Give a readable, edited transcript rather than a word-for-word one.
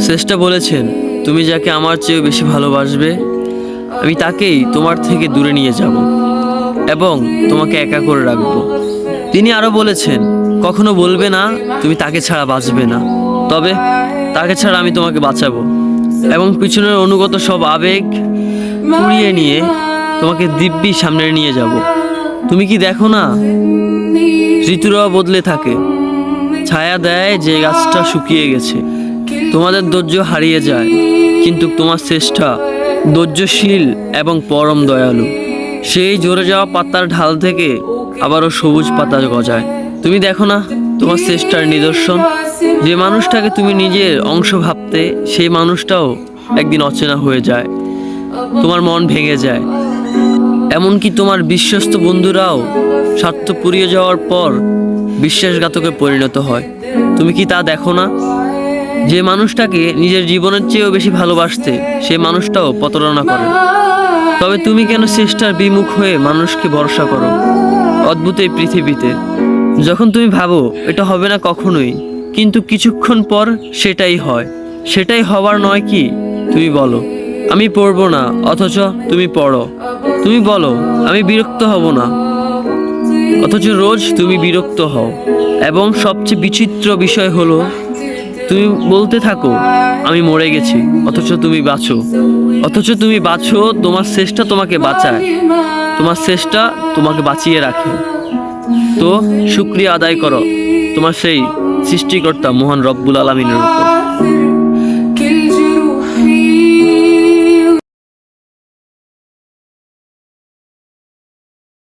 স্রষ্টা বলেছেন, তুমি যাকে আমার চেয়েও বেশি ভালোবাসবে আমি তাকেই তোমার থেকে দূরে নিয়ে যাব এবং তোমাকে একা করে রাখবো। তিনি আরো বলেছেন, কখনো বলবে না তুমি তাকে ছাড়া বাঁচবে না, তবে তাকে ছাড়া আমি তোমাকে বাঁচাবো এবং পিছনের অনুগত সব আবেগ পুড়িয়ে নিয়ে তোমাকে দিব্যি সামনে নিয়ে যাব। তুমি কি দেখো না, ঋতুরাও বদলে থাকে, ছায়া দেয় যে গাছটা শুকিয়ে গেছে। তোমাদের ধৈর্য হারিয়ে যায়, কিন্তু তোমার স্রষ্টা ধৈর্যশীল এবং পরম দয়ালু। সেই ঝরে যাওয়া পাতার ঢাল থেকে আবারও সবুজ পাতা গজায়। তুমি দেখো না তোমার স্রষ্টার নিদর্শন, যে মানুষটাকে তুমি নিজের অংশ ভাবতে সেই মানুষটাও একদিন অচেনা হয়ে যায়, তোমার মন ভেঙে যায়। এমনকি তোমার বিশ্বস্ত বন্ধুরাও স্বার্থ পুড়িয়ে যাওয়ার পর বিশ্বাসঘাতকে পরিণত হয়। তুমি কি তা দেখো না? যে মানুষটাকে নিজের জীবনের চেয়েও বেশি ভালোবাসতে সেই মানুষটাও প্রতারণা করে। তবে তুমি কেন স্রষ্টার বিমুখ হয়ে মানুষকে ভরসা করো? অদ্ভুত এই পৃথিবীতে, যখন তুমি ভাবো এটা হবে না কখনোই, কিন্তু কিছুক্ষণ পর সেটাই হয়। সেটাই হবার নয় কি? তুমি বলো আমি পড়বো না, অথচ তুমি পড়ো। তুমি বলো আমি বিরক্ত হব না, অথচ রোজ তুমি বিরক্ত হও। এবং সবচেয়ে বিচিত্র বিষয় হলো, তুমি বলতে থাকো আমি মরে গেছি, অথচ তুমি বাঁচো। তোমার স্রষ্টা তোমাকে বাঁচায়, তোমার স্রষ্টা তোমাকে বাঁচিয়ে রাখে। তো শুকরিয়া আদায় করো তোমার সেই সৃষ্টিকর্তা মহান রব্বুল আলামিনের উপর।